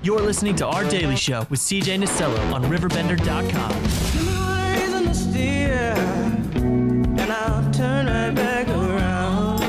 You're listening to Our Daily Show with CJ Nasello on RiverBender.com. Give me one reason to steer, and I'll turn right back around.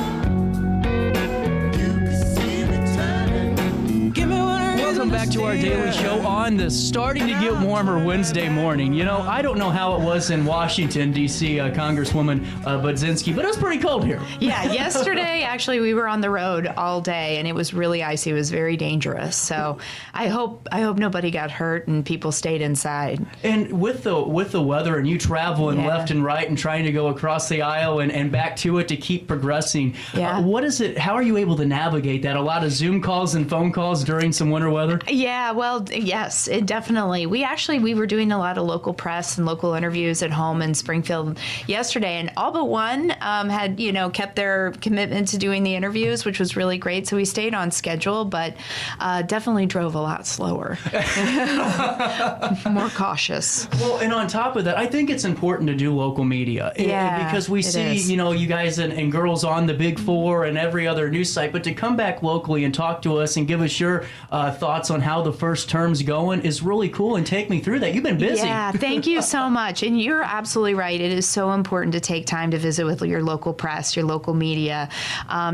You can see me turning. Give me one reason. Welcome back to Our Daily Show on the starting to get warmer Wednesday morning. You know, I don't know how it was in Washington, D.C., Congresswoman Budzinski, but it was pretty cold here. Yeah, yesterday, actually, we were on the road all day, and it was really icy. It was very dangerous. So I hope nobody got hurt and people stayed inside. And with the weather and you traveling left and right and trying to go across the aisle and back to it to keep progressing, what is it? How are you able to navigate that? A lot of Zoom calls and phone calls during some winter weather? Yeah, well, yes, it definitely. We were doing a lot of local press and local interviews at home in Springfield yesterday, and all but one had, kept their commitment to doing the interviews, which was really great. So we stayed on schedule, but definitely drove a lot slower, more cautious. Well, and on top of that, I think it's important to do local media. Because we see, you guys and girls on the Big Four and every other news site, but to come back locally and talk to us and give us your thoughts on how the first term's going is really cool, and take me through that. You've been busy. Yeah, thank you so much. And you're absolutely right. It is so important to take time to visit with your local press, your local media,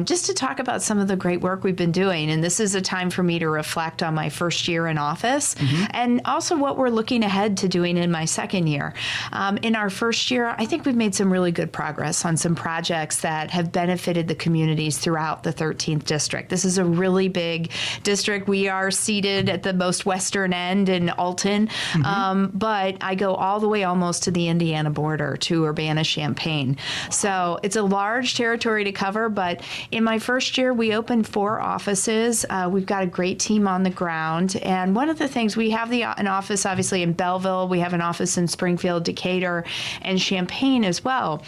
just to talk about some of the great work we've been doing. And this is a time for me to reflect on my first year in office, and also what we're looking ahead to doing in my second year. In our first year, I think we've made some really good progress on some projects that have benefited the communities throughout the 13th district. This is a really big district. We are seated at the most western end in Alton, but I go all the way almost to the Indiana border, to Urbana-Champaign. So it's a large territory to cover, but in my first year, we opened 4 offices. We've got a great team on the ground, and one of the things, we have an office obviously in Belleville, we have an office in Springfield, Decatur, and Champaign as well.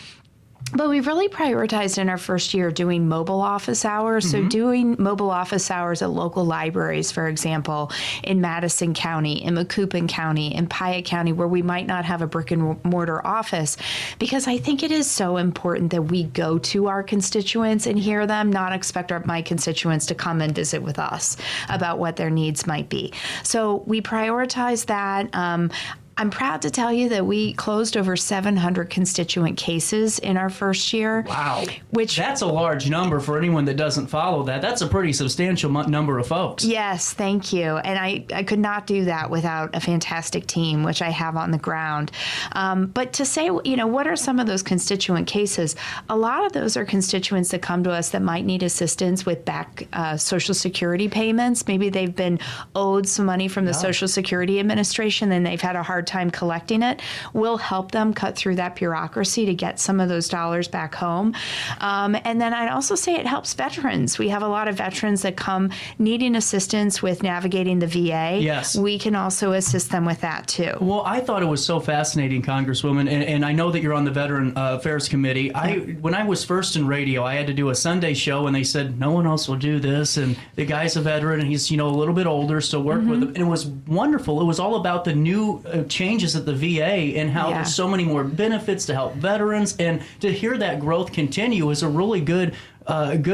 But we've really prioritized in our first year doing mobile office hours. So doing mobile office hours at local libraries, for example, in Madison County, in Macoupin County, in Piatt County, where we might not have a brick and mortar office, because I think it is so important that we go to our constituents and hear them, not expect my constituents to come and visit with us about what their needs might be. So we prioritize that. I'm proud to tell you that we closed over 700 constituent cases in our first year. Wow. That's a large number for anyone that doesn't follow that. That's a pretty substantial number of folks. Yes, thank you. And I could not do that without a fantastic team, which I have on the ground. But to say, what are some of those constituent cases? A lot of those are constituents that come to us that might need assistance with back Social Security payments. Maybe they've been owed some money from the Social Security Administration and they've had a hard time collecting it. We'll help them cut through that bureaucracy to get some of those dollars back home. And then I'd also say it helps veterans. We have a lot of veterans that come needing assistance with navigating the VA. Yes. We can also assist them with that too. Well, I thought it was so fascinating, Congresswoman, and I know that you're on the Veteran Affairs Committee. When I was first in radio, I had to do a Sunday show, and they said, no one else will do this, and the guy's a veteran, and he's a little bit older, so work with him. And it was wonderful. It was all about the new changes at the VA and how there's so many more benefits to help veterans, and to hear that growth continue is a really good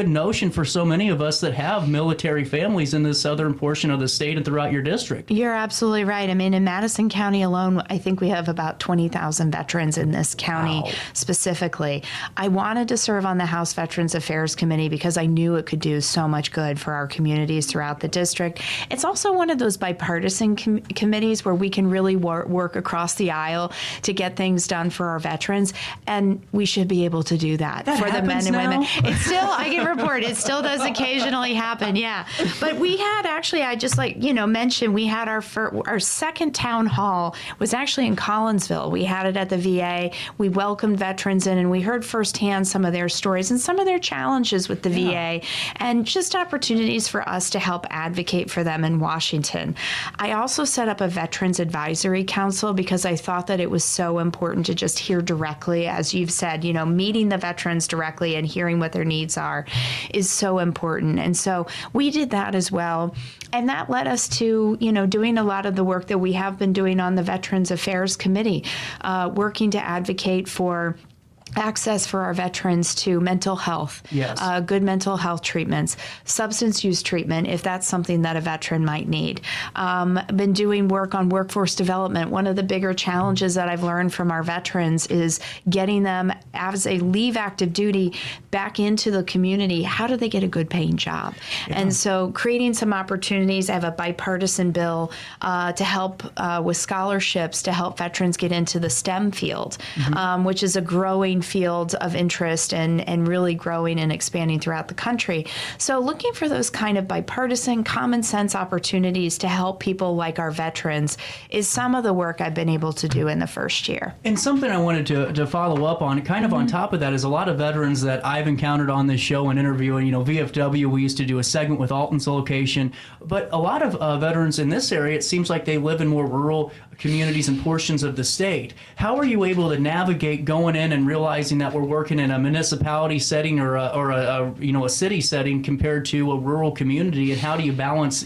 notion for so many of us that have military families in the southern portion of the state and throughout your district. You're absolutely right. I mean, in Madison County alone, I think we have about 20,000 veterans in this county specifically. I wanted to serve on the House Veterans Affairs Committee because I knew it could do so much good for our communities throughout the district. It's also one of those bipartisan committees where we can really work across the aisle to get things done for our veterans, and we should be able to do that for the men and women. It's still, I can report, it still does occasionally happen, But we had actually, I just mentioned, we had our second town hall was actually in Collinsville. We had it at the VA. We welcomed veterans in, and we heard firsthand some of their stories and some of their challenges with the VA, and just opportunities for us to help advocate for them in Washington. I also set up a Veterans Advisory Council because I thought that it was so important to just hear directly, as you've said, meeting the veterans directly and hearing what their needs are is so important. And so we did that as well. And that led us to, doing a lot of the work that we have been doing on the Veterans Affairs Committee, working to advocate for access for our veterans to mental health, Yes. Good mental health treatments, substance use treatment, if that's something that a veteran might need. Been doing work on workforce development. One of the bigger challenges that I've learned from our veterans is getting them, as they leave active duty, back into the community. How do they get a good paying job? And so creating some opportunities. I have a bipartisan bill to help with scholarships to help veterans get into the STEM field, which is a growing field of interest and really growing and expanding throughout the country. So looking for those kind of bipartisan, common sense opportunities to help people like our veterans is some of the work I've been able to do in the first year. And something I wanted to follow up on, kind of on top of that, is a lot of veterans that I've encountered on this show and interviewing. VFW, we used to do a segment with Alton's location, but a lot of veterans in this area, it seems like they live in more rural communities and portions of the state. How are you able to navigate going in and realizing that we're working in a municipality setting or a city setting compared to a rural community, and how do you balance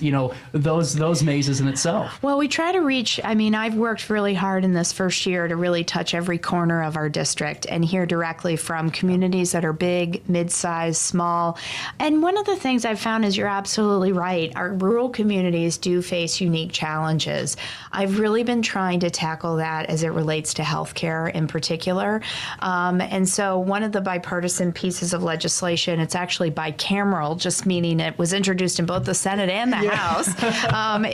those mazes in itself? Well, we try to reach, I've worked really hard in this first year to really touch every corner of our district and hear directly from communities that are big, mid-sized, small. And one of the things I've found is you're absolutely right. Our rural communities do face unique challenges. I've really been trying to tackle that as it relates to healthcare in particular. And so one of the bipartisan pieces of legislation, it's actually bicameral, just meaning it was introduced in both the Senate and the House,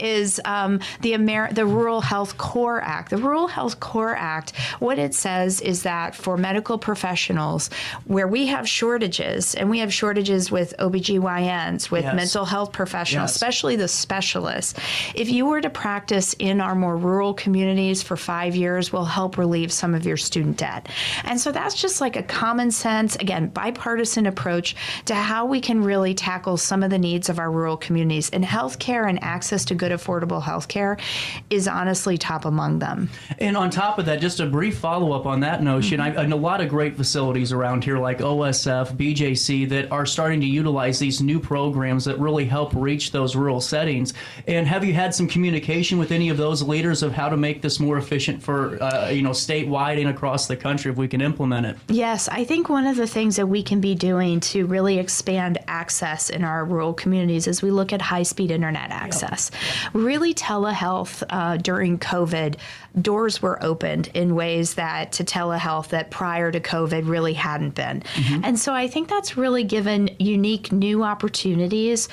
is the Rural Health Core Act. The Rural Health Core Act, what it says is that for medical professionals, where we have shortages, and we have shortages with OBGYNs, with mental health professionals, especially the specialists, if you were to practice in our more rural communities for 5 years, will help relieve some of your student debt. And so that's just like a common sense, again, bipartisan approach to how we can really tackle some of the needs of our rural communities. And healthcare and access to good, affordable healthcare is honestly top among them. And on top of that, just a brief follow-up on that notion, I know a lot of great facilities around here like OSF, BJC, that are starting to utilize these new programs that really help reach those rural settings. And have you had some communication with any of those leaders of how to make this more efficient for, statewide and across the country if we can implement it? Yes, I think one of the things that we can be doing to really expand access in our rural communities is we look at high-speed internet access. Really, telehealth during COVID, doors were opened in ways that to telehealth that prior to COVID really hadn't been. And so I think that's really given unique new opportunities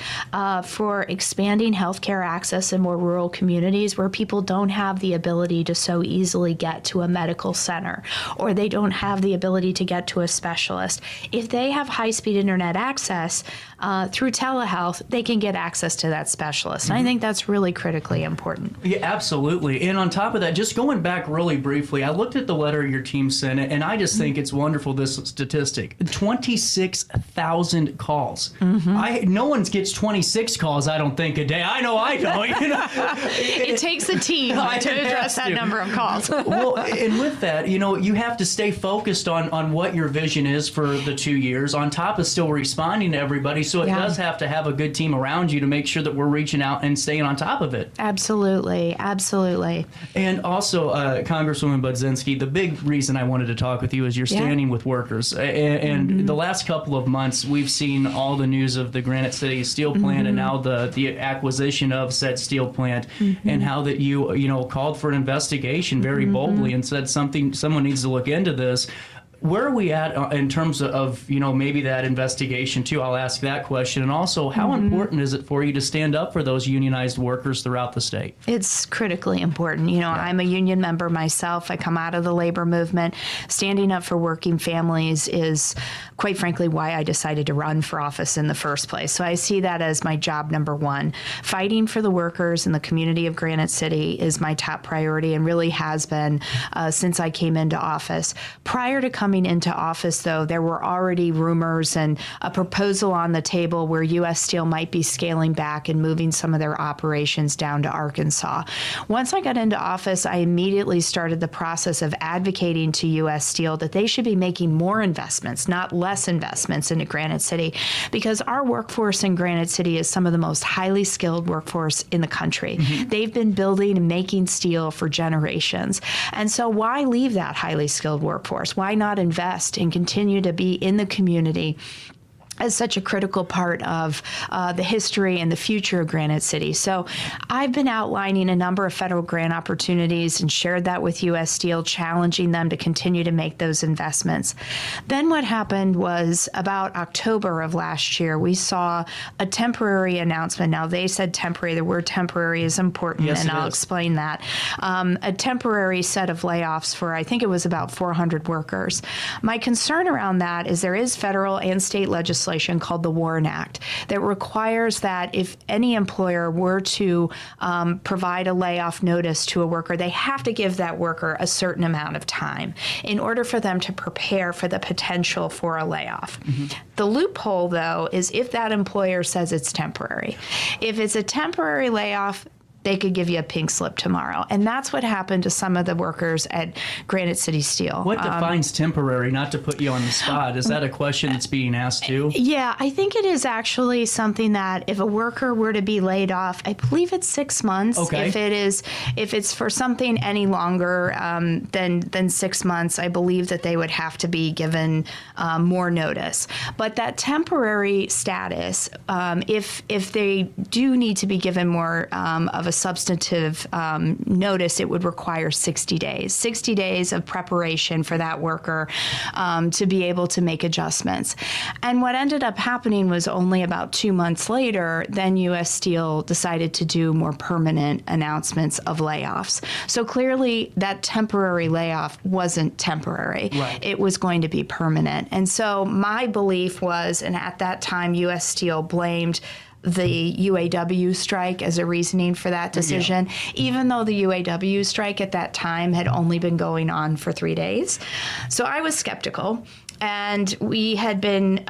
for expanding healthcare access in more rural communities where people don't have the ability to so easily get to a medical center, or they don't have the ability to get to a specialist. If they have high-speed internet access through telehealth, they can get access to that specialist. And I think that's really critically important. Yeah, absolutely. And on top of that, just going back really briefly, I looked at the letter your team sent, and I just think it's wonderful, this statistic. 26,000 calls. No one gets 26 calls, I don't think, a day. I know I don't. It takes a team to address that number of calls. Well, and with that, you have to stay focused on what your vision is for the 2 years, on top of still responding to everybody. So it does have to have a good team around you to make sure that we're reaching out and staying on top of it. Absolutely. Absolutely. And also, Congresswoman Budzinski, the big reason I wanted to talk with you is you're standing with workers. And the last couple of months, we've seen all the news of the Granite City steel plant and now the acquisition of said steel plant, and how that you called for an investigation very boldly and said someone needs to look into this. Where are we at in terms of, maybe that investigation too? I'll ask that question. And also, how important is it for you to stand up for those unionized workers throughout the state? It's critically important. I'm a union member myself. I come out of the labor movement. Standing up for working families is, quite frankly, why I decided to run for office in the first place. So I see that as my job number one. Fighting for the workers in the community of Granite City is my top priority and really has been since I came into office. Prior to coming into office, though, there were already rumors and a proposal on the table where U.S. Steel might be scaling back and moving some of their operations down to Arkansas. Once I got into office, I immediately started the process of advocating to U.S. Steel that they should be making more investments, not less investments into Granite City, because our workforce in Granite City is some of the most highly skilled workforce in the country. They've been building and making steel for generations. And so why leave that highly skilled workforce? Why not invest and continue to be in the community as such a critical part of the history and the future of Granite City. So I've been outlining a number of federal grant opportunities and shared that with U.S. Steel, challenging them to continue to make those investments. Then what happened was about October of last year, we saw a temporary announcement. Now, they said temporary. The word temporary is important, Yes, and it I'll is. explain that. A temporary set of layoffs for, I think it was about 400 workers. My concern around that is there is federal and state legislation called the Warren Act that requires that if any employer were to provide a layoff notice to a worker, they have to give that worker a certain amount of time in order for them to prepare for the potential for a layoff. The loophole, though, is if that employer says it's temporary. If it's a temporary layoff, they could give you a pink slip tomorrow. And that's what happened to some of the workers at Granite City Steel. What defines temporary? Not to put you on the spot. Is that a question that's being asked too? Yeah, I think it is actually something that if a worker were to be laid off, I believe it's 6 months. Okay. If it's for something any longer than 6 months, I believe that they would have to be given more notice. But that temporary status, if they do need to be given more of a substantive notice, it would require 60 days. 60 days of preparation for that worker to be able to make adjustments. And what ended up happening was only about 2 months later, then U.S. Steel decided to do more permanent announcements of layoffs. So clearly that temporary layoff wasn't temporary. Right. It was going to be permanent. And so my belief was, and at that time U.S. Steel blamed the UAW strike as a reasoning for that decision, even though the UAW strike at that time had only been going on for 3 days. So I was skeptical. And we had been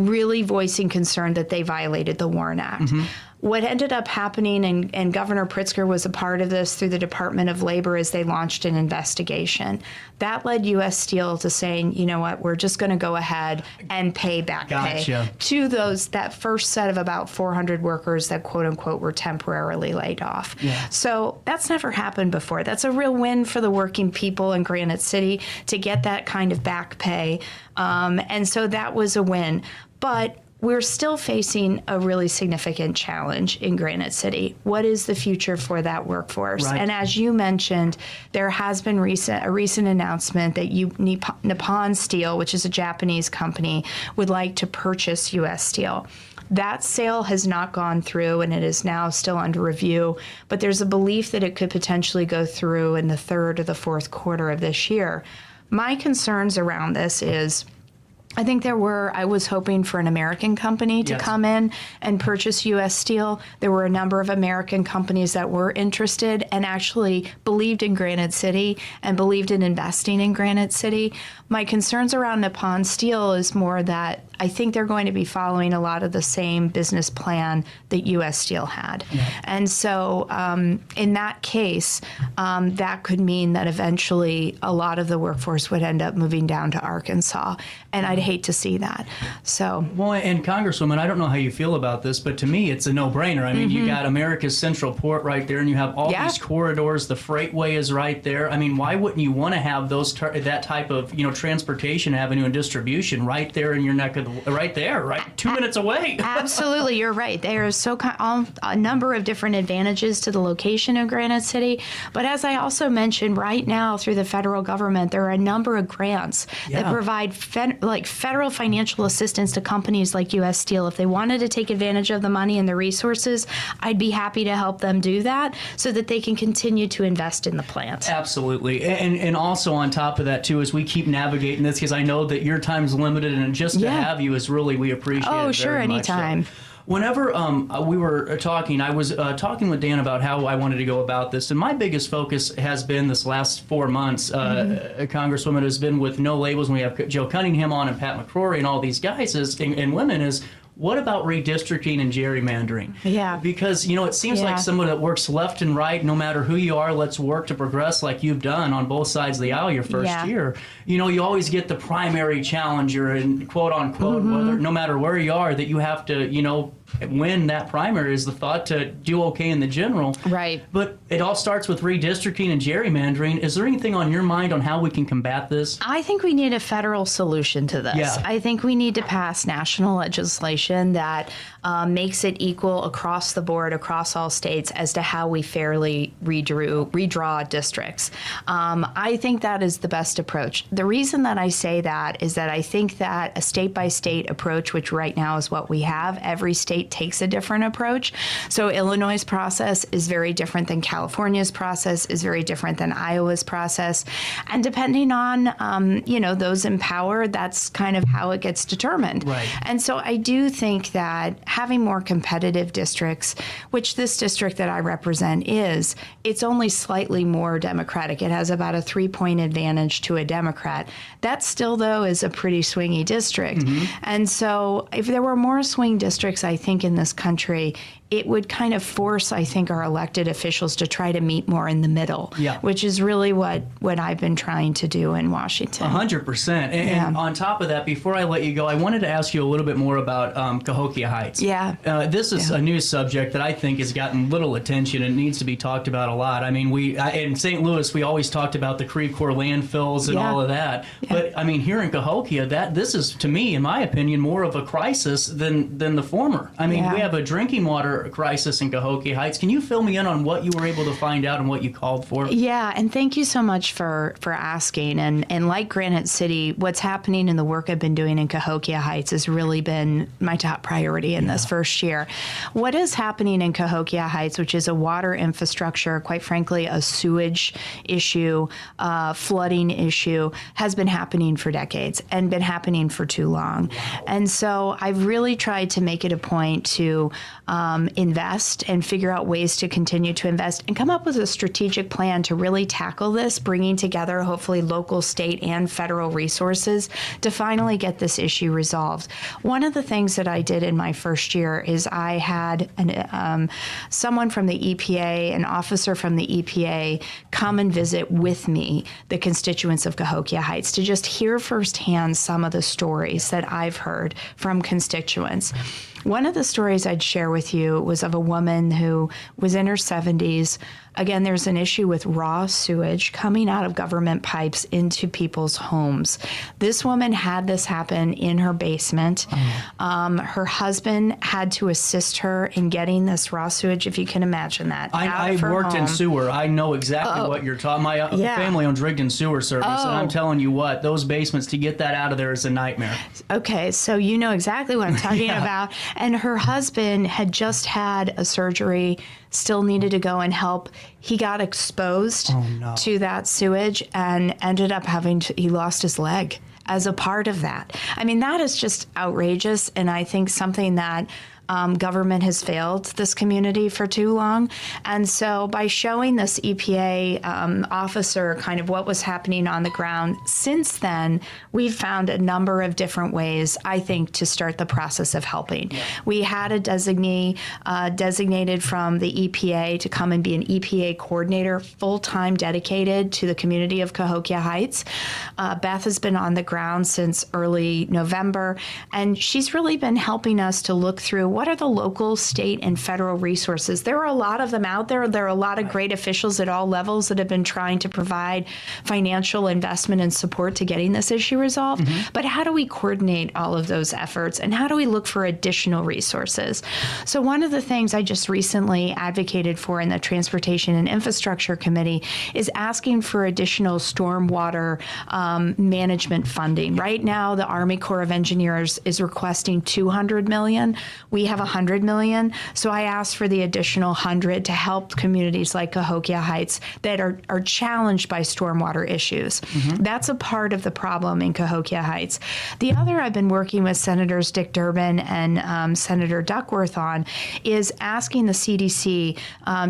really voicing concern that they violated the Warren Act. What ended up happening, and Governor Pritzker was a part of this through the Department of Labor, is they launched an investigation. That led U.S. Steel to saying, you know what, we're just going to go ahead and pay back Gotcha. pay to that first set of about 400 workers that, quote unquote, were temporarily laid off. Yeah. So that's never happened before. That's a real win for the working people in Granite City to get that kind of back pay. And so that was a win. But we're still facing a really significant challenge in Granite City. What is the future for that workforce? Right. And as you mentioned, there has been a recent announcement that Nippon Steel, which is a Japanese company, would like to purchase U.S. Steel. That sale has not gone through, and it is now still under review, but there's a belief that it could potentially go through in the third or the fourth quarter of this year. My concerns around this is, I was hoping for an American company to Yes. come in and purchase U.S. Steel. There were a number of American companies that were interested and actually believed in Granite City and believed in investing in Granite City. My concerns around Nippon Steel is more that I think they're going to be following a lot of the same business plan that U.S. Steel had. Yeah. And so in that case, that could mean that eventually a lot of the workforce would end up moving down to Arkansas. And I'd hate to see that. So, Well, and Congresswoman, I don't know how you feel about this, but to me, it's a no-brainer. I mean, you got America's Central Port right there, and you have all Yeah. these corridors. The freightway is right there. I mean, why wouldn't you want to have that type of transportation avenue and distribution right there in your neck of the right there, right 2 minutes away? Absolutely, you're right. There is a number of different advantages to the location of Granite City. But as I also mentioned, right now through the federal government, there are a number of grants that provide federal financial assistance to companies like U.S. Steel. If they wanted to take advantage of the money and the resources, I'd be happy to help them do that so that they can continue to invest in the plant. Absolutely. And also on top of that, too, as we keep navigating this, because I know that your time's limited, and just to have you is really, we appreciate it. Oh, sure, very much. anytime. So, whenever we were talking, I was talking with Dan about how I wanted to go about this, and my biggest focus has been this last 4 months, Congresswoman, has been with No Labels, and we have Joe Cunningham on and Pat McCrory and all these guys and women is, what about redistricting and gerrymandering? Yeah. Because, it seems like someone that works left and right, no matter who you are, let's work to progress like you've done on both sides of the aisle your first year. You always get the primary challenger and quote unquote, whether no matter where you are, that you have to, win that primary is the thought to do okay in the general. Right. But it all starts with redistricting and gerrymandering. Is there anything on your mind on how we can combat this? I think we need a federal solution to this. Yeah. I think we need to pass national legislation that makes it equal across the board, across all states, as to how we fairly redraw districts. I think that is the best approach. The reason that I say that is that I think that a state-by-state approach, which right now is what we have, every state takes a different approach. So Illinois' process is very different than California's process, is very different than Iowa's process. And depending on, those in power, that's kind of how it gets determined. Right. And so I do think that having more competitive districts, which this district that I represent is, it's only slightly more Democratic. It has about a 3-point advantage to a Democrat. That still, though, is a pretty swingy district. And so if there were more swing districts, I think, in this country, it would kind of force, I think, our elected officials to try to meet more in the middle, which is really what I've been trying to do in Washington. 100%. And on top of that, before I let you go, I wanted to ask you a little bit more about Cahokia Heights. Yeah. This is a new subject that I think has gotten little attention and needs to be talked about a lot. I mean, in St. Louis, we always talked about the Creve Coeur landfills and all of that. But, I mean, here in Cahokia, this is, to me, in my opinion, more of a crisis than the former. I mean, we have a drinking water crisis in Cahokia Heights. Can you fill me in on what you were able to find out and what you called for? Yeah, and thank you so much for asking. And like Granite City, what's happening in the work I've been doing in Cahokia Heights has really been my top priority in this first year. What is happening in Cahokia Heights, which is a water infrastructure, quite frankly, a sewage issue, flooding issue, has been happening for decades and been happening for too long. And so I've really tried to make it a point to invest and figure out ways to continue to invest and come up with a strategic plan to really tackle this, bringing together hopefully local, state, and federal resources to finally get this issue resolved. One of the things that I did in my first year is I had someone from the EPA, an officer from the EPA, come and visit with me the constituents of Cahokia Heights to just hear firsthand some of the stories that I've heard from constituents. One of the stories I'd share with you was of a woman who was in her 70s. Again, there's an issue with raw sewage coming out of government pipes into people's homes. This woman had this happen in her basement. Her husband had to assist her in getting this raw sewage, if you can imagine that. I've worked in sewer. I know exactly what you're talking about. My family owns Rigdon Sewer Service, and I'm telling you what, those basements, to get that out of there is a nightmare. Okay, so you know exactly what I'm talking about. And her husband had just had a surgery, still needed to go and help. He got exposed to that sewage and ended up he lost his leg as a part of that. I mean, that is just outrageous, and I think something that government has failed this community for too long. And so by showing this EPA officer kind of what was happening on the ground, since then, we've found a number of different ways, I think, to start the process of helping. We had a designee designated from the EPA to come and be an EPA coordinator, full-time dedicated to the community of Cahokia Heights. Beth has been on the ground since early November, and she's really been helping us to look through what are the local, state, and federal resources. There are a lot of them out there. There are a lot of great officials at all levels that have been trying to provide financial investment and support to getting this issue resolved. But how do we coordinate all of those efforts, and how do we look for additional resources? So one of the things I just recently advocated for in the Transportation and Infrastructure Committee is asking for additional stormwater management funding. Right now, the Army Corps of Engineers is requesting $200 million. We have $100 million. So I asked for the additional 100 to help communities like Cahokia Heights that are challenged by stormwater issues. That's a part of the problem in Cahokia Heights. The other I've been working with Senators Dick Durbin and Senator Duckworth on is asking the CDC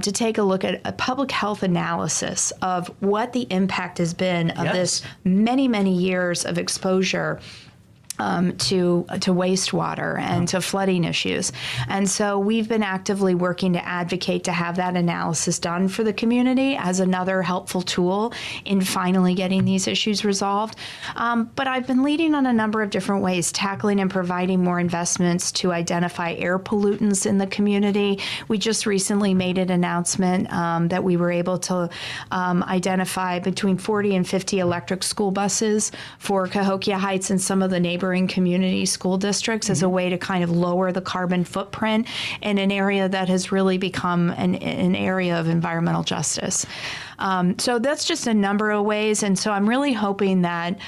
to take a look at a public health analysis of what the impact has been of this many, many years of exposure to wastewater and to flooding issues. And so we've been actively working to advocate to have that analysis done for the community as another helpful tool in finally getting these issues resolved. But I've been leading on a number of different ways, tackling and providing more investments to identify air pollutants in the community. We just recently made an announcement that we were able to identify between 40 and 50 electric school buses for Cahokia Heights and some of the neighboring community school districts as a way to kind of lower the carbon footprint in an area that has really become an area of environmental justice. So that's just a number of ways. And so I'm really hoping that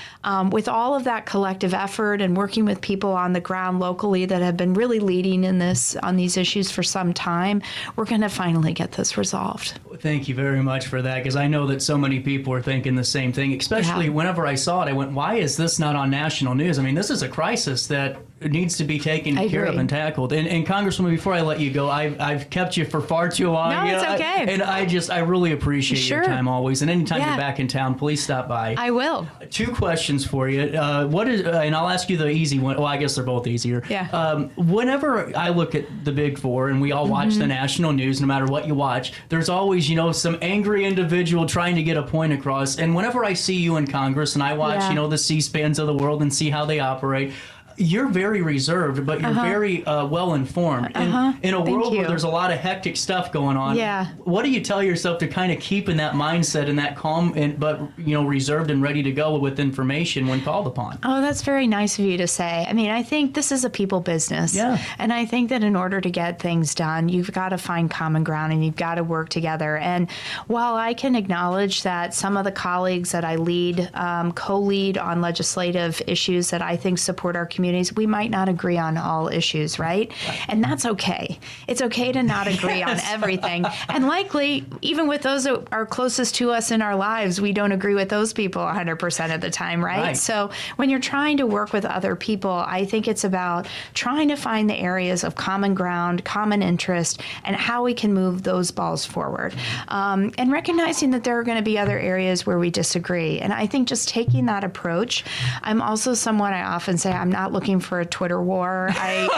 with all of that collective effort and working with people on the ground locally that have been really leading in this on these issues for some time, we're going to finally get this resolved. Thank you very much for that, because I know that so many people are thinking the same thing, especially whenever I saw it. I went, why is this not on national news? I mean, this is a crisis that needs to be taken care of and tackled. And Congresswoman, before I let you go, I've kept you for far too long. No, it's okay. I really appreciate your time always. And anytime you're back in town, please stop by. I will. 2 questions for you. What is, and I'll ask you the easy one. Well, I guess they're both easier. Yeah. Whenever I look at the Big Four and we all watch the national news, no matter what you watch, there's always, some angry individual trying to get a point across. And whenever I see you in Congress and I watch, the C-SPANs of the world and see how they operate, you're very reserved, but you're very well-informed. In a world where there's a lot of hectic stuff going on, what do you tell yourself to kind of keep in that mindset and that calm, but reserved and ready to go with information when called upon? Oh, that's very nice of you to say. I mean, I think this is a people business. And I think that in order to get things done, you've got to find common ground and you've got to work together. And while I can acknowledge that some of the colleagues that I lead, co-lead on legislative issues that I think support our communities, we might not agree on all issues, right? And that's okay. It's okay to not agree on everything. And likely, even with those that are closest to us in our lives, we don't agree with those people 100% of the time, right? So when you're trying to work with other people, I think it's about trying to find the areas of common ground, common interest, and how we can move those balls forward. And recognizing that there are going to be other areas where we disagree. And I think just taking that approach, I'm also someone I often say I'm not looking for a Twitter war. I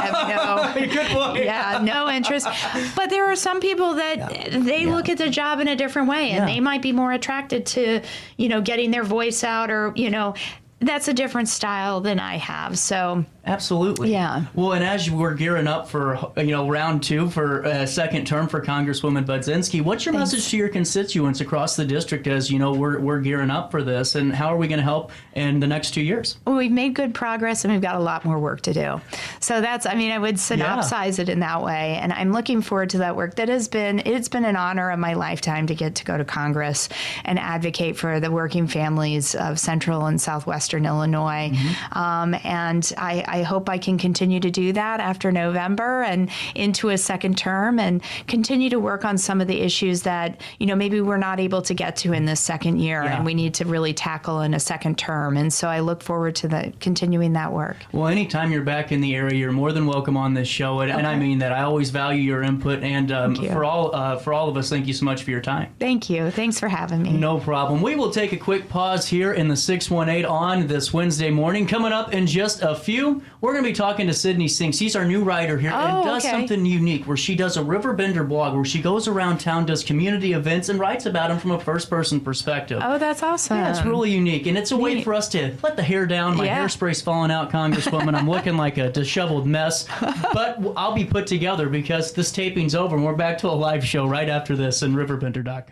have no interest. But there are some people that they look at the job in a different way, and they might be more attracted to, getting their voice out, or, that's a different style than I have. So absolutely. Yeah. Well, and as we're gearing up for, round 2 for a second term for Congresswoman Budzinski, what's your message to your constituents across the district as, we're gearing up for this, and how are we going to help in the next 2 years? Well, we've made good progress and we've got a lot more work to do. So I would synopsize it in that way. And I'm looking forward to that work. It's been an honor of my lifetime to get to go to Congress and advocate for the working families of Central and Southwestern Illinois. And I hope I can continue to do that after November and into a second term, and continue to work on some of the issues that, maybe we're not able to get to in this second year and we need to really tackle in a second term. And so I look forward to continuing that work. Well, anytime you're back in the area, you're more than welcome on this show. And I mean that. I always value your input. And for all of us, thank you so much for your time. Thank you. Thanks for having me. No problem. We will take a quick pause here in the 618 on this Wednesday morning. Coming up in just a few, we're going to be talking to Sydney Sink. She's our new writer here and does something unique where she does a RiverBender blog where she goes around town, does community events, and writes about them from a first-person perspective. Oh, that's awesome. Yeah, it's really unique. And it's a way for us to let the hair down. My hairspray's falling out, Congresswoman. I'm looking like a disheveled mess. But I'll be put together because this taping's over and we're back to a live show right after this on RiverBender.com.